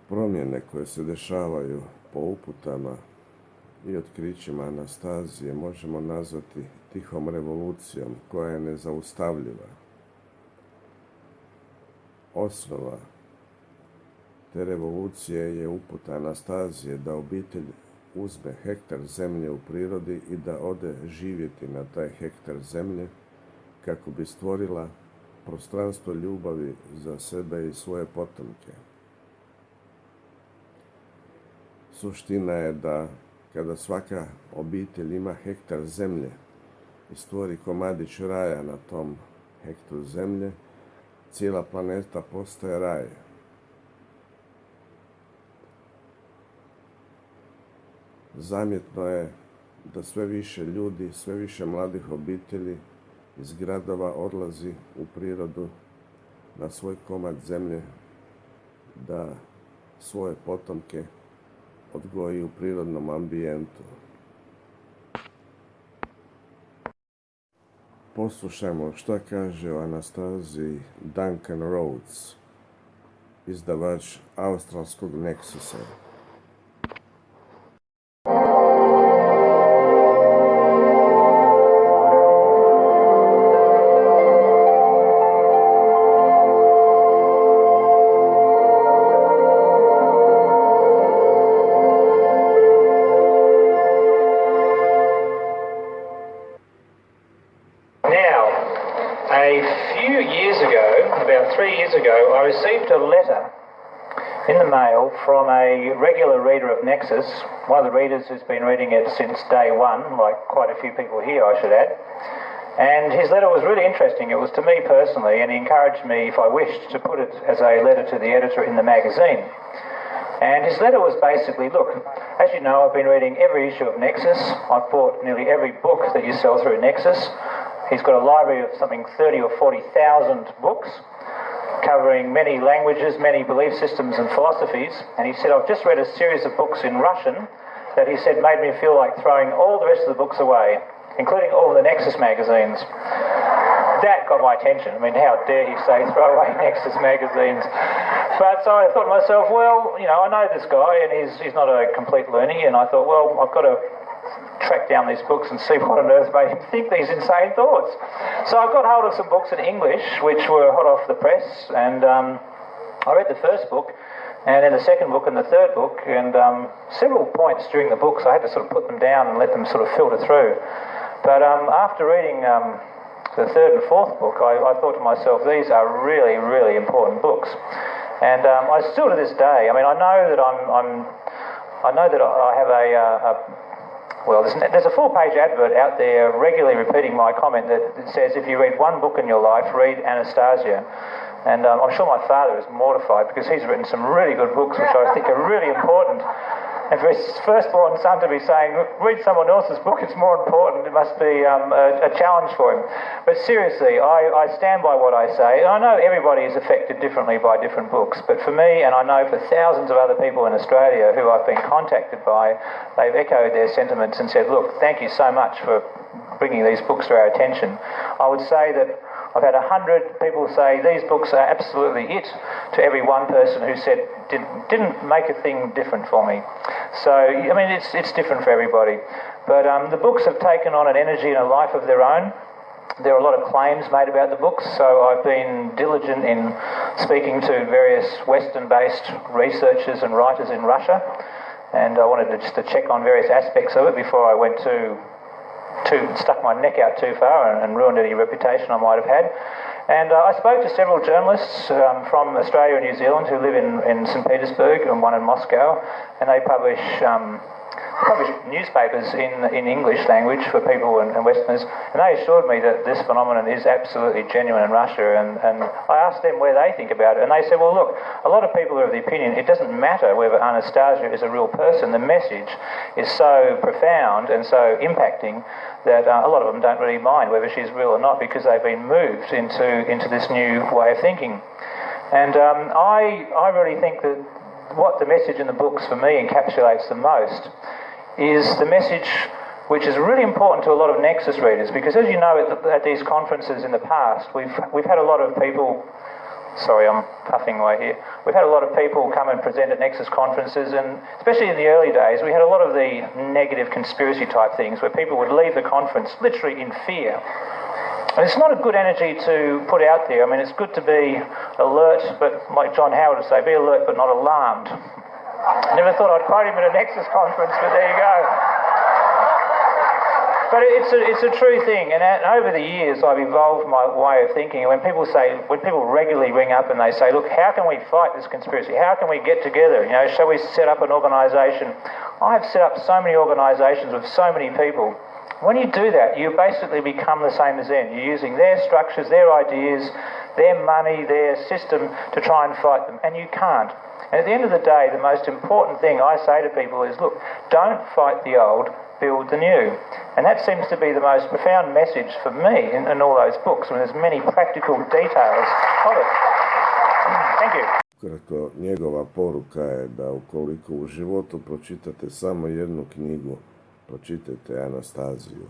Promjene koje se dešavaju po uputama i otkrićima Anastazije možemo nazvati tihom revolucijom koja je nezaustavljiva. Osnova te revolucije je uputa Anastazije da obitelj uzme hektar zemlje u prirodi i da ode živjeti na taj hektar zemlje kako bi stvorila prostranstvo ljubavi za sebe i svoje potomke. Suština je da kada svaka obitelj ima hektar zemlje i stvori komadić raja na tom hektaru zemlje, cijela planeta postaje raj. Zamjetno je da sve više ljudi, sve više mladih obitelji iz gradova odlazi u prirodu na svoj komad zemlje da svoje potomke odgoji u prirodnom ambijentu. Poslušajmo što kaže o Anastaziji Duncan Rhodes, izdavač australskog Nexusa. About 3 years ago, I received a letter in the mail from a regular reader of Nexus, one of the readers who's been reading it since day one, like quite a few people here, I should add. And his letter was really interesting. It was to me personally, and he encouraged me, if I wished, to put it as a letter to the editor in the magazine. And his letter was basically, look, as you know, I've been reading every issue of Nexus. I've bought nearly every book that you sell through Nexus. He's got a library of something 30 or 40,000 books, covering many languages, many belief systems and philosophies. And he said, I've just read a series of books in Russian that he said made me feel like throwing all the rest of the books away, including all the Nexus magazines. That got my attention. I mean, how dare he say throw away Nexus magazines? But so I thought to myself, well, you know, I know this guy and he's not a complete loony, and I thought, well, I've got to track down these books and see what on earth made him think these insane thoughts. So I got hold of some books in English which were hot off the press, and I read the first book and then the second book and the third book, and several points during the books I had to sort of put them down and let them sort of filter through. But after reading the third and fourth book, I thought to myself, these are really, really important books. And I still to this day, I mean, I know that I have well, there's a 4-page advert out there regularly repeating my comment that says, if you read one book in your life, read Anastazija. And I'm sure my father is mortified because he's written some really good books which I think are really important. And for his firstborn son to be saying, read someone else's book, it's more important, it must be a challenge for him. But seriously, I stand by what I say. And I know everybody is affected differently by different books, but for me, and I know for thousands of other people in Australia who I've been contacted by, they've echoed their sentiments and said, look, thank you so much for bringing these books to our attention. I would say that I've had 100 people say these books are absolutely it, to every one person who said didn't make a thing different for me. So, I mean, it's different for everybody. But the books have taken on an energy and a life of their own. There are a lot of claims made about the books, so I've been diligent in speaking to various Western-based researchers and writers in Russia, and I wanted to check on various aspects of it before I went stuck my neck out too far and ruined any reputation I might have had. And I spoke to several journalists from Australia and New Zealand who live in St. Petersburg and one in Moscow, and they publish newspapers in English language for people and Westerners, and they assured me that this phenomenon is absolutely genuine in Russia, and I asked them where they think about it, and they said, well, look, a lot of people are of the opinion it doesn't matter whether Anastazija is a real person. The message is so profound and so impacting that a lot of them don't really mind whether she's real or not, because they've been moved into this new way of thinking. And I really think that what the message in the books for me encapsulates the most is the message which is really important to a lot of Nexus readers, because as you know, at these conferences in the past, we've had a lot of people Sorry, I'm puffing away here. We've had a lot of people come and present at Nexus conferences, and especially in the early days, we had a lot of the negative conspiracy type things where people would leave the conference literally in fear. And it's not a good energy to put out there. I mean, it's good to be alert, but like John Howard would say, be alert but not alarmed. Never thought I'd quote him at a Nexus conference, but there you go. But it's a true thing, and over the years I've evolved my way of thinking. When people regularly ring up and they say, look, how can we fight this conspiracy? How can we get together? You know, shall we set up an organisation? I've set up so many organisations with so many people. When you do that, you basically become the same as them. You're using their structures, their ideas, their money, their system to try and fight them, and you can't. And at the end of the day, the most important thing I say to people is, look, don't fight the old, build the new. And that seems to be the most profound message for me in all those books. I mean, there's many practical details of it. Thank you. Ukratko, njegova poruka je da ukoliko u životu pročitate samo jednu knjigu, pročitajte Anastaziju.